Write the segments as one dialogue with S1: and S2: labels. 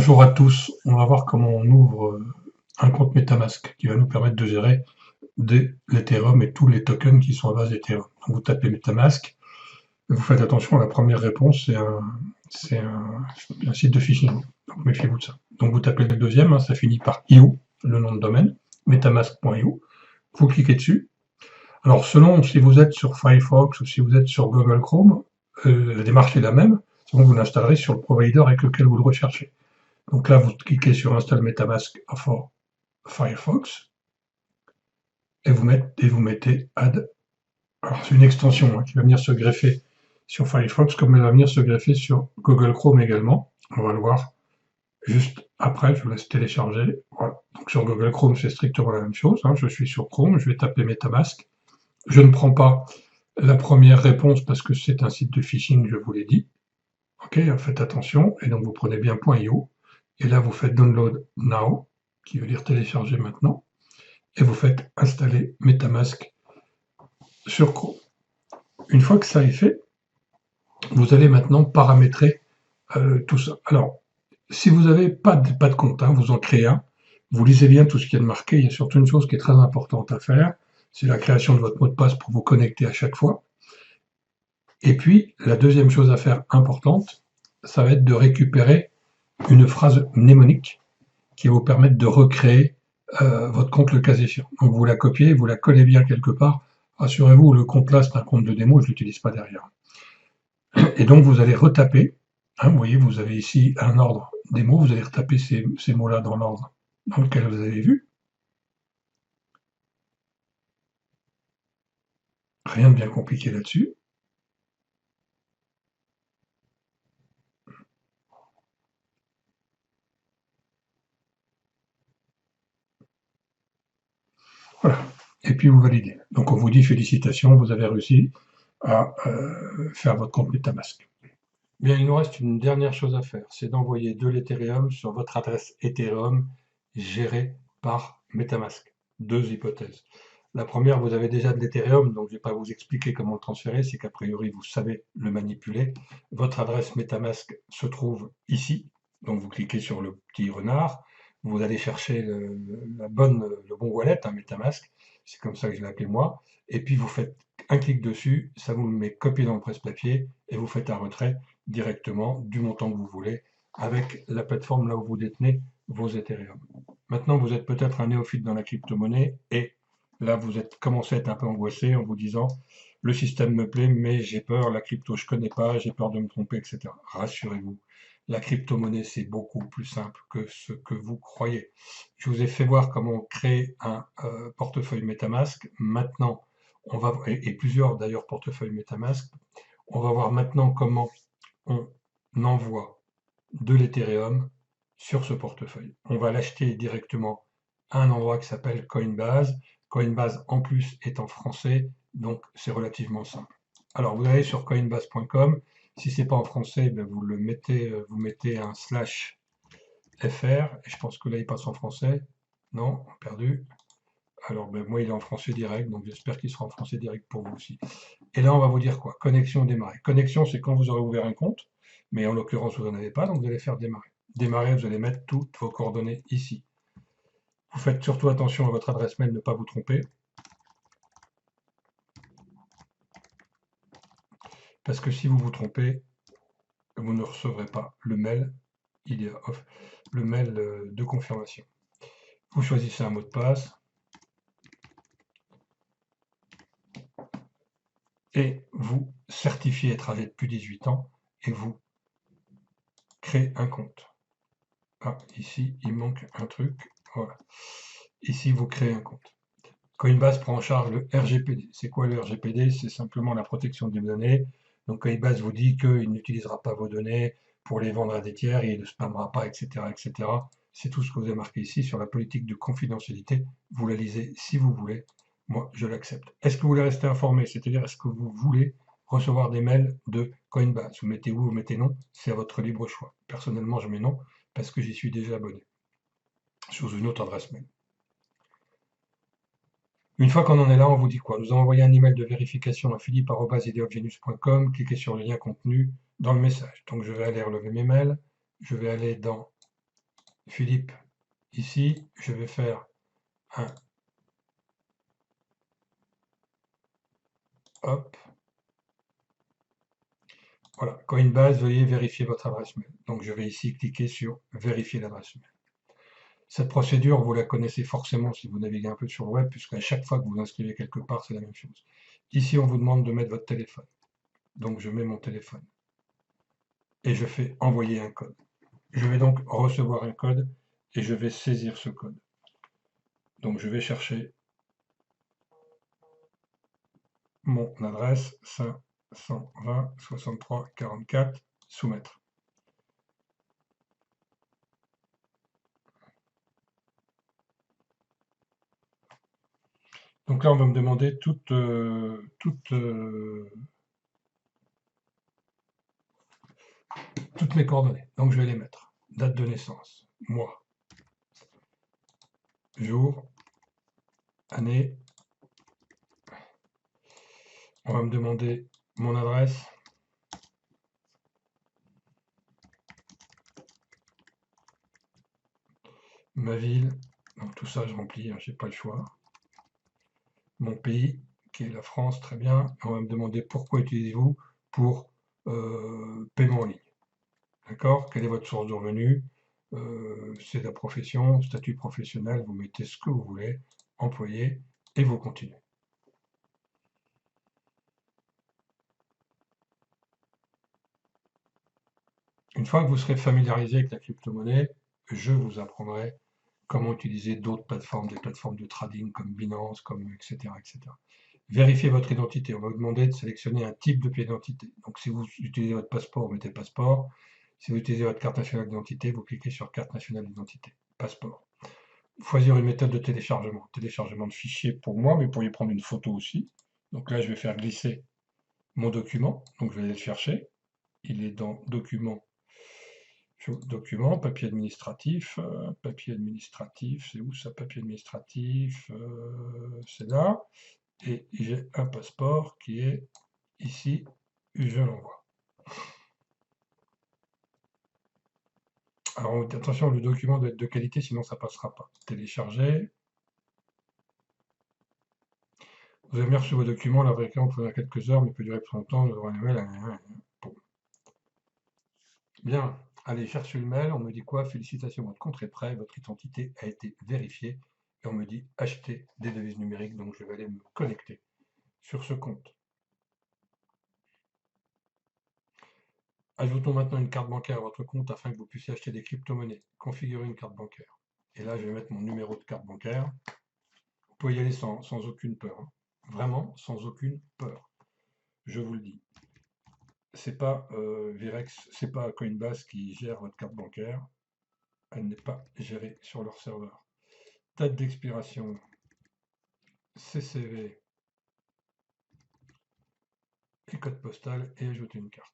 S1: Bonjour à tous, on va voir comment on ouvre un compte MetaMask qui va nous permettre de gérer l'Ethereum et tous les tokens qui sont à base d'Ethereum. Donc vous tapez MetaMask, vous faites attention, la première réponse c'est un site de phishing, donc méfiez-vous de ça. Donc vous tapez le deuxième, ça finit par IO, le nom de domaine, metamask.io, vous cliquez dessus. Alors selon si vous êtes sur Firefox ou si vous êtes sur Google Chrome, la démarche est la même, sinon vous l'installerez sur le provider avec lequel vous le recherchez. Donc là, vous cliquez sur Install MetaMask for Firefox et vous mettez Add. Alors c'est une extension qui va venir se greffer sur Firefox comme elle va venir se greffer sur Google Chrome également. On va le voir juste après, je vous laisse télécharger. Voilà. Donc sur Google Chrome, c'est strictement la même chose. Je suis sur Chrome, je vais taper MetaMask. Je ne prends pas la première réponse parce que c'est un site de phishing, je vous l'ai dit. Ok, faites attention. Et donc vous prenez bien .io. Et là, vous faites Download Now, qui veut dire télécharger maintenant, et vous faites installer MetaMask sur Chrome. Une fois que ça est fait, vous allez maintenant paramétrer tout ça. Alors, si vous n'avez pas de compte, vous en créez un, vous lisez bien tout ce qu'il y a de marqué. Il y a surtout une chose qui est très importante à faire, c'est la création de votre mot de passe pour vous connecter à chaque fois. Et puis, la deuxième chose à faire importante, ça va être de récupérer une phrase mnémonique qui va vous permettre de recréer votre compte le cas échéant. Donc vous la copiez, vous la collez bien quelque part. Rassurez-vous, le compte là, c'est un compte de démo, je ne l'utilise pas derrière. Et donc vous allez retaper, vous voyez, vous avez ici un ordre des mots, vous allez retaper ces mots-là dans l'ordre dans lequel vous avez vu. Rien de bien compliqué là-dessus. Voilà. Et puis vous validez. Donc on vous dit félicitations, vous avez réussi à faire votre compte MetaMask. Bien, il nous reste une dernière chose à faire, c'est d'envoyer de l'Ethereum sur votre adresse Ethereum gérée par MetaMask. Deux hypothèses. La première, vous avez déjà de l'Ethereum, donc je ne vais pas vous expliquer comment le transférer, c'est qu'a priori vous savez le manipuler. Votre adresse MetaMask se trouve ici, donc vous cliquez sur le petit renard, vous allez chercher le bon wallet, MetaMask, c'est comme ça que je l'ai appelé moi, et puis vous faites un clic dessus, ça vous le met copié dans le presse-papier, et vous faites un retrait directement du montant que vous voulez avec la plateforme là où vous détenez vos Ethereum. Maintenant, vous êtes peut-être un néophyte dans la crypto-monnaie et là, vous êtes commencé à être un peu angoissé en vous disant le système me plaît, mais j'ai peur, la crypto, je connais pas, j'ai peur de me tromper, etc. Rassurez-vous, la crypto-monnaie, c'est beaucoup plus simple que ce que vous croyez. Je vous ai fait voir comment créer un portefeuille MetaMask. Maintenant, on va, et plusieurs d'ailleurs portefeuilles MetaMask, on va voir maintenant comment on envoie de l'Ethereum sur ce portefeuille. On va l'acheter directement à un endroit qui s'appelle Coinbase. Coinbase en plus est en français, donc c'est relativement simple. Alors vous allez sur coinbase.com. Si c'est pas en français, vous mettez un /fr. Et je pense que là il passe en français. Non, perdu. Alors moi il est en français direct, donc j'espère qu'il sera en français direct pour vous aussi. Et là on va vous dire quoi? Connexion démarrer. Connexion, c'est quand vous aurez ouvert un compte, mais en l'occurrence vous n'en avez pas, donc vous allez faire démarrer. Démarrer, vous allez mettre toutes vos coordonnées ici. Vous faites surtout attention à votre adresse mail, ne pas vous tromper. Parce que si vous vous trompez, vous ne recevrez pas le mail, le mail de confirmation. Vous choisissez un mot de passe. Et vous certifiez être âgé de plus de 18 ans et vous créez un compte. Ah, ici, il manque un truc. Voilà. Ici, vous créez un compte. Coinbase prend en charge le RGPD. C'est quoi le RGPD? C'est simplement la protection des données. Donc Coinbase vous dit qu'il n'utilisera pas vos données pour les vendre à des tiers, il ne spammera pas, etc., etc. C'est tout ce que vous avez marqué ici sur la politique de confidentialité. Vous la lisez si vous voulez. Moi, je l'accepte. Est-ce que vous voulez rester informé? C'est-à-dire, est-ce que vous voulez recevoir des mails de Coinbase? Vous mettez oui, vous mettez non, c'est à votre libre choix. Personnellement, je mets non parce que j'y suis déjà abonné sous une autre adresse mail. Une fois qu'on en est là, on vous dit quoi? Nous avons envoyé un email de vérification à philippe@ideogenius.com. Cliquez sur le lien contenu dans le message. Donc je vais aller relever mes mails. Je vais aller dans Philippe, ici, je vais faire un hop. Voilà, Coinbase, veuillez vérifier votre adresse mail. Donc je vais ici cliquer sur vérifier l'adresse mail. Cette procédure, vous la connaissez forcément si vous naviguez un peu sur le web, puisqu'à chaque fois que vous inscrivez quelque part, c'est la même chose. Ici, on vous demande de mettre votre téléphone. Donc je mets mon téléphone et je fais envoyer un code. Je vais donc recevoir un code et je vais saisir ce code. Donc je vais chercher mon adresse 520 63 44, soumettre. Donc là, on va me demander toutes mes coordonnées. Donc je vais les mettre. Date de naissance, mois, jour, année. On va me demander mon adresse, ma ville. Donc tout ça, je remplis, hein, j'ai pas le choix. Mon pays, qui est la France, très bien. On va me demander pourquoi utilisez-vous pour paiement en ligne. D'accord? Quelle est votre source de revenus? C'est la profession, statut professionnel, vous mettez ce que vous voulez, employé, et vous continuez. Une fois que vous serez familiarisé avec la crypto-monnaie, je vous apprendrai comment utiliser d'autres plateformes, des plateformes de trading comme Binance, comme etc., etc. Vérifiez votre identité. On va vous demander de sélectionner un type de pièce d'identité. Donc si vous utilisez votre passeport, vous mettez passeport. Si vous utilisez votre carte nationale d'identité, vous cliquez sur carte nationale d'identité, passeport. Choisir une méthode de téléchargement. Téléchargement de fichiers pour moi, mais vous pourriez prendre une photo aussi. Donc là, je vais faire glisser mon document. Donc je vais aller le chercher. Il est dans document, papier administratif. C'est où ça, papier administratif? C'est là. Et j'ai un passeport qui est ici. Je l'envoie. Alors attention, le document doit être de qualité, sinon ça passera pas. Télécharger. Vous avez bien reçu vos documents, la vraie clé en prenant quelques heures, mais peut durer plus longtemps. Bon. Bien, allez, j'ai reçu le mail, on me dit quoi? Félicitations, votre compte est prêt, votre identité a été vérifiée, et on me dit acheter des devises numériques, donc je vais aller me connecter sur ce compte. Ajoutons maintenant une carte bancaire à votre compte afin que vous puissiez acheter des crypto-monnaies. Configurer une carte bancaire. Et là, je vais mettre mon numéro de carte bancaire. Vous pouvez y aller sans aucune peur, hein. Vraiment, sans aucune peur. Je vous le dis. C'est pas Virex, c'est pas Coinbase qui gère votre carte bancaire. Elle n'est pas gérée sur leur serveur. Date d'expiration, CCV et code postal et ajouter une carte.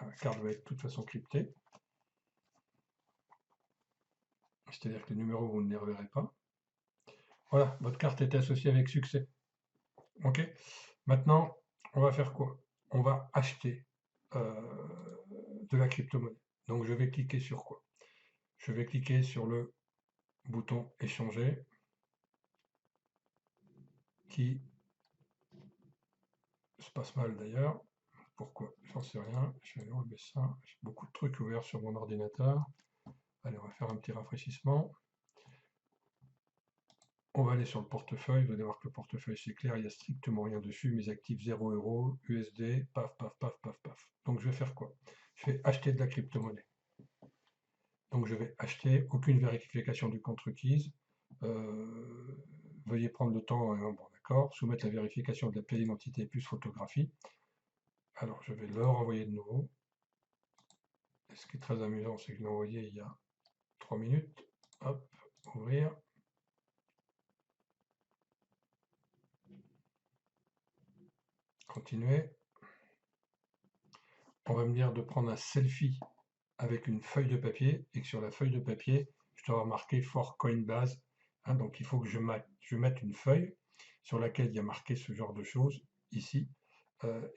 S1: La carte va être de toute façon cryptée. C'est-à-dire que les numéros, vous ne les reverrez pas. Voilà, votre carte est associée avec succès. Ok. Maintenant, on va faire quoi? On va acheter de la crypto-monnaie. Donc je vais cliquer sur quoi? Je vais cliquer sur le bouton échanger qui se passe mal d'ailleurs. Pourquoi? J'en sais rien. Je vais enlever ça. J'ai beaucoup de trucs ouverts sur mon ordinateur. Allez, on va faire un petit rafraîchissement. On va aller sur le portefeuille. Vous allez voir que le portefeuille c'est clair, il n'y a strictement rien dessus. Mes actifs 0 euros, USD, paf, paf, paf, paf, paf. Donc je vais faire quoi? Je vais acheter de la crypto-monnaie. Donc je vais acheter, aucune vérification du compte requise. Veuillez prendre le temps, bon d'accord, soumettre la vérification de la pièce d'identité plus photographie. Alors je vais le renvoyer de nouveau. Et ce qui est très amusant, c'est que je l'ai envoyé il y a 3 minutes. Hop, ouvrir. Continuer. On va me dire de prendre un selfie avec une feuille de papier et que sur la feuille de papier, je dois avoir marqué for Coinbase. Hein, donc il faut que je mette une feuille sur laquelle il y a marqué ce genre de choses ici.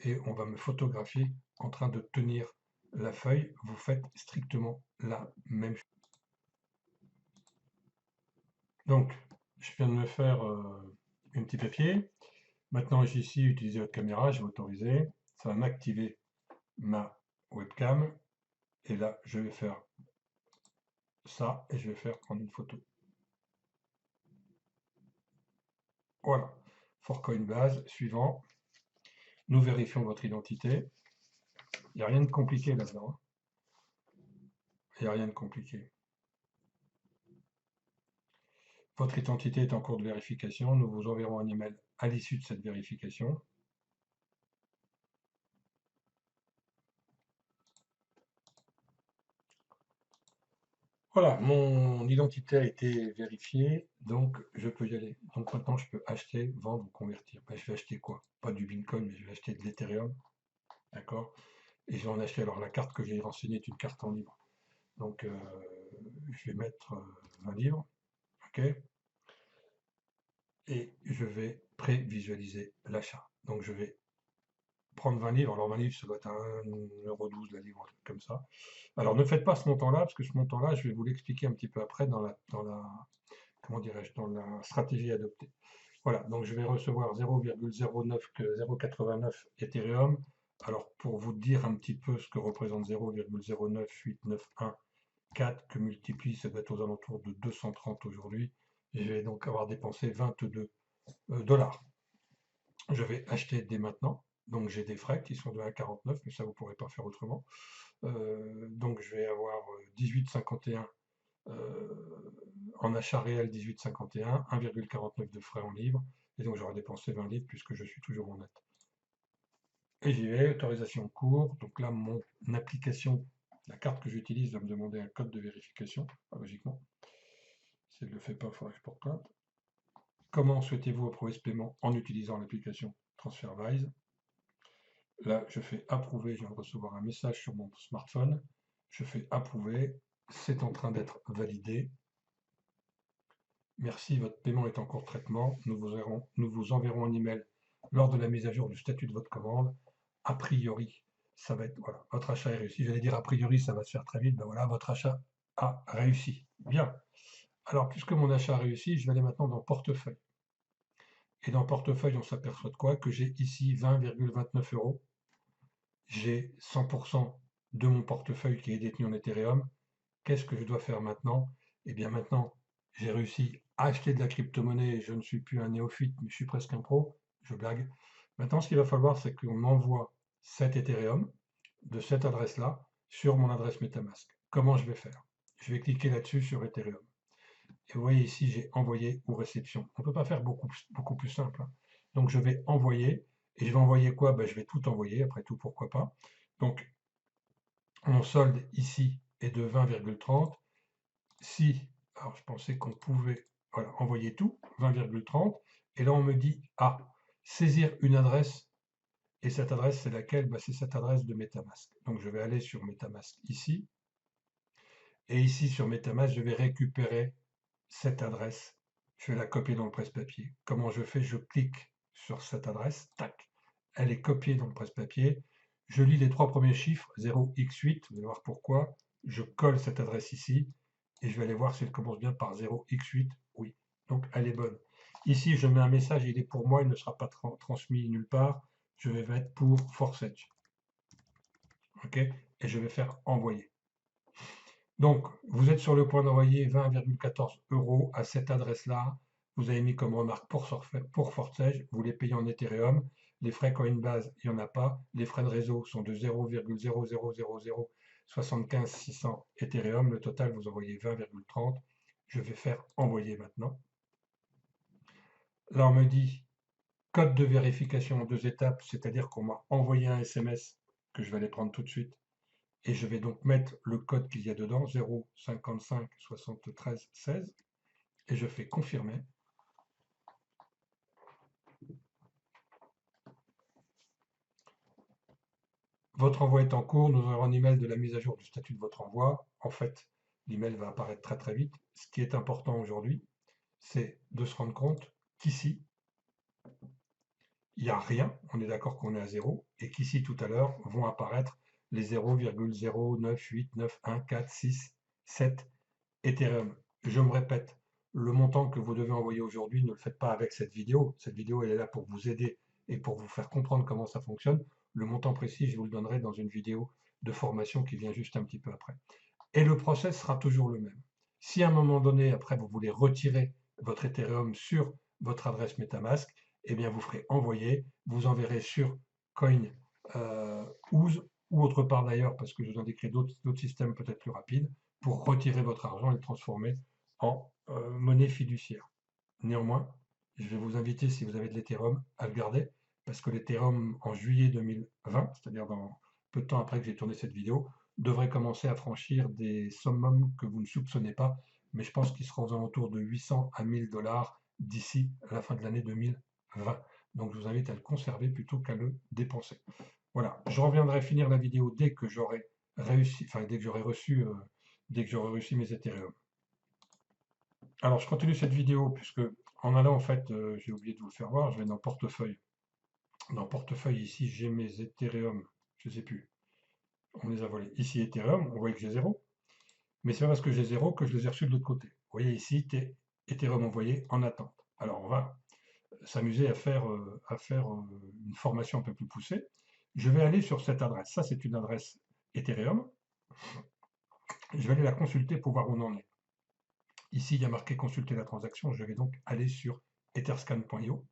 S1: Et on va me photographier en train de tenir la feuille. Vous faites strictement la même chose. Donc, je viens de me faire un petit papier. Maintenant, j'ai ici utiliser votre caméra, je vais autoriser. Ça va m'activer ma webcam. Et là, je vais faire ça et je vais faire prendre une photo. Voilà. For Coinbase, suivant. Nous vérifions votre identité. Il n'y a rien de compliqué là-dedans. Il n'y a rien de compliqué. Votre identité est en cours de vérification. Nous vous enverrons un email à l'issue de cette vérification. Voilà, mon identité a été vérifiée, donc je peux y aller. Donc maintenant, je peux acheter, vendre ou convertir. Ben, je vais acheter quoi? Pas du Bitcoin, mais je vais acheter de l'Ethereum, d'accord? Et je vais en acheter. Alors la carte que j'ai renseignée est une carte en livre. Donc je vais mettre 20 livres, ok? Et je vais prévisualiser l'achat. Donc je vais prendre 20 livres. Alors 20 livres, ça doit être à 1,12 € la livre, un truc comme ça. Alors ne faites pas ce montant-là, parce que ce montant-là, je vais vous l'expliquer un petit peu après comment dirais-je, dans la stratégie adoptée. Voilà, donc je vais recevoir 0,09 Ethereum. Alors pour vous dire un petit peu ce que représente 0,09891,4 que multiplie, ça doit être aux alentours de 230 aujourd'hui. Et je vais donc avoir dépensé 22 dollars. Je vais acheter dès maintenant. Donc j'ai des frais qui sont de 1,49, mais ça vous ne pourrez pas faire autrement. Donc je vais avoir 18,51 en achat réel 18,51, 1,49 de frais en livres, et donc j'aurai dépensé 20 livres puisque je suis toujours en net. Et j'y vais, autorisation cours, donc là mon application, la carte que j'utilise va me demander un code de vérification, logiquement. Si elle ne le fait pas, il faudra que je porte plainte. Comment souhaitez-vous approuver ce paiement en utilisant l'application TransferWise? Là, je fais approuver, je viens de recevoir un message sur mon smartphone. Je fais approuver, c'est en train d'être validé. Merci, votre paiement est en cours de traitement. Nous vous enverrons un email lors de la mise à jour du statut de votre commande. A priori, ça va être, voilà, votre achat est réussi. J'allais dire a priori, ça va se faire très vite. Ben voilà, votre achat a réussi. Bien. Alors, puisque mon achat a réussi, je vais aller maintenant dans portefeuille. Et dans portefeuille, on s'aperçoit de quoi? Que j'ai ici 20,29 €. J'ai 100% de mon portefeuille qui est détenu en Ethereum. Qu'est-ce que je dois faire maintenant? Eh bien maintenant, j'ai réussi à acheter de la crypto-monnaie. Je ne suis plus un néophyte, mais je suis presque un pro. Je blague. Maintenant, ce qu'il va falloir, c'est qu'on m'envoie cet Ethereum de cette adresse-là sur mon adresse MetaMask. Comment je vais faire? Je vais cliquer là-dessus sur Ethereum. Et vous voyez ici, j'ai envoyé ou réception. On ne peut pas faire beaucoup plus simple, hein. Donc je vais envoyer. Et je vais envoyer quoi? Ben, je vais tout envoyer, après tout, pourquoi pas. Donc, mon solde ici est de 20,30. Si, alors je pensais qu'on pouvait, voilà, envoyer tout, 20,30. Et là, on me dit, ah, saisir une adresse. Et cette adresse, c'est laquelle? Ben, c'est cette adresse de MetaMask. Donc je vais aller sur MetaMask ici. Et ici, sur MetaMask, je vais récupérer cette adresse. Je vais la copier dans le presse-papier. Comment je fais? Je clique sur cette adresse, tac. Elle est copiée dans le presse-papier. Je lis les 3 premiers chiffres, 0x8, vous allez voir pourquoi. Je colle cette adresse ici et je vais aller voir si elle commence bien par 0x8. Oui, donc elle est bonne. Ici, je mets un message, il est pour moi, il ne sera pas transmis nulle part. Je vais mettre pour Forsedge. OK? Et je vais faire envoyer. Donc, vous êtes sur le point d'envoyer 20,14 € à cette adresse-là. Vous avez mis comme remarque pour Fortsage, vous les payez en Ethereum. Les frais Coinbase, il n'y en a pas. Les frais de réseau sont de 0,000075600 Ethereum. Le total, vous envoyez 20,30. Je vais faire envoyer maintenant. Là, on me dit code de vérification en 2 étapes, c'est-à-dire qu'on m'a envoyé un SMS que je vais aller prendre tout de suite. Et je vais donc mettre le code qu'il y a dedans, 055 73 16, et je fais confirmer. Votre envoi est en cours, nous aurons un email de la mise à jour du statut de votre envoi. En fait, l'email va apparaître très très vite. Ce qui est important aujourd'hui, c'est de se rendre compte qu'ici, il n'y a rien, on est d'accord qu'on est à 0, et qu'ici tout à l'heure vont apparaître les 0,09891467 Ethereum. Je me répète, le montant que vous devez envoyer aujourd'hui, ne le faites pas avec cette vidéo. Cette vidéo, elle est là pour vous aider et pour vous faire comprendre comment ça fonctionne. Le montant précis, je vous le donnerai dans une vidéo de formation qui vient juste un petit peu après. Et le process sera toujours le même. Si à un moment donné, après, vous voulez retirer votre Ethereum sur votre adresse MetaMask, eh bien, vous ferez envoyer, vous enverrez sur Coin Ooze ou autre part d'ailleurs, parce que je vous indiquerai d'autres systèmes peut-être plus rapides, pour retirer votre argent et le transformer en monnaie fiduciaire. Néanmoins, je vais vous inviter, si vous avez de l'Ethereum, à le garder, parce que l'Ethereum, en juillet 2020, c'est-à-dire dans peu de temps après que j'ai tourné cette vidéo, devrait commencer à franchir des summums que vous ne soupçonnez pas, mais je pense qu'il sera aux alentours de 800 à 1000 dollars d'ici à la fin de l'année 2020. Donc je vous invite à le conserver plutôt qu'à le dépenser. Voilà, je reviendrai finir la vidéo dès que j'aurai réussi, enfin dès que j'aurai reçu mes Ethereum. Alors, je continue cette vidéo puisque en allant, en fait, j'ai oublié de vous le faire voir, je vais dans Portefeuille. Dans Portefeuille, ici, j'ai mes Ethereum. Je ne sais plus. On les a volés. Ici, Ethereum, on voit que j'ai zéro. Mais c'est pas parce que j'ai zéro que je les ai reçus de l'autre côté. Vous voyez ici, Ethereum envoyé en attente. Alors, on va s'amuser à faire une formation un peu plus poussée. Je vais aller sur cette adresse. Ça, c'est une adresse Ethereum. Je vais aller la consulter pour voir où on en est. Ici, il y a marqué consulter la transaction. Je vais donc aller sur etherscan.io.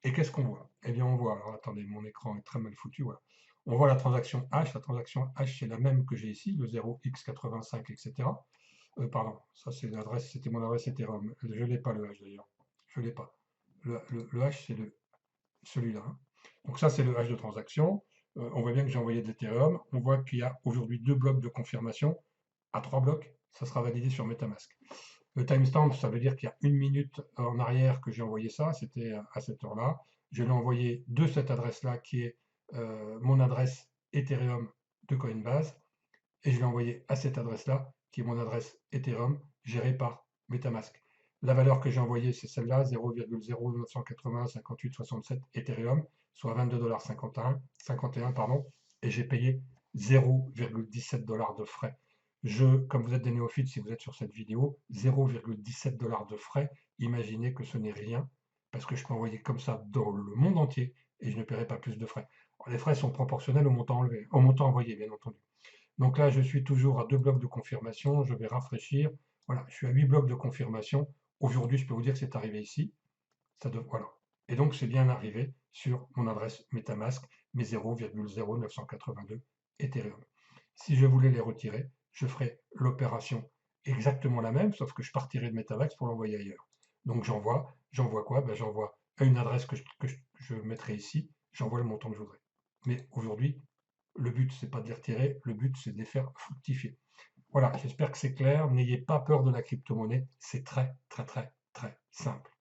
S1: Et qu'est-ce qu'on voit? Eh bien, on voit, alors attendez, mon écran est très mal foutu, voilà. On voit la transaction H. La transaction H, c'est la même que j'ai ici, le 0x85, etc. Pardon, ça c'est l'adresse, c'était mon adresse Ethereum. Je ne l'ai pas le H d'ailleurs. Je ne l'ai pas. Le H, c'est celui-là, hein. Donc ça, c'est le H de transaction. On voit bien que j'ai envoyé de l'Ethereum. On voit qu'il y a aujourd'hui 2 blocs de confirmation. À 3 blocs, ça sera validé sur MetaMask. Le timestamp, ça veut dire qu'il y a 1 minute en arrière que j'ai envoyé ça, c'était à cette heure-là. Je l'ai envoyé de cette adresse-là, qui est mon adresse Ethereum de Coinbase, et je l'ai envoyé à cette adresse-là, qui est mon adresse Ethereum gérée par MetaMask. La valeur que j'ai envoyée, c'est celle-là, 0,09805867 Ethereum, soit 22,51 $, pardon, et j'ai payé 0,17 $ de frais. Comme vous êtes des néophytes, si vous êtes sur cette vidéo, 0,17 $ de frais, imaginez que ce n'est rien, parce que je peux envoyer comme ça dans le monde entier, et je ne paierai pas plus de frais. Alors, les frais sont proportionnels au montant envoyé, bien entendu. Donc là, je suis toujours à 2 blocs de confirmation, je vais rafraîchir. Voilà, je suis à 8 blocs de confirmation. Aujourd'hui, je peux vous dire que c'est arrivé ici. Voilà. Et donc, c'est bien arrivé sur mon adresse MetaMask, mes 0,0982 Ethereum. Si je voulais les retirer, je ferais l'opération exactement la même, sauf que je partirais de MetaMask pour l'envoyer ailleurs. Donc j'envoie quoi? Ben, j'envoie à une adresse que je mettrai ici, j'envoie le montant que je voudrais. Mais aujourd'hui, le but, c'est pas de les retirer, le but, c'est de les faire fructifier. Voilà, j'espère que c'est clair. N'ayez pas peur de la crypto-monnaie, c'est très, très, très, très simple.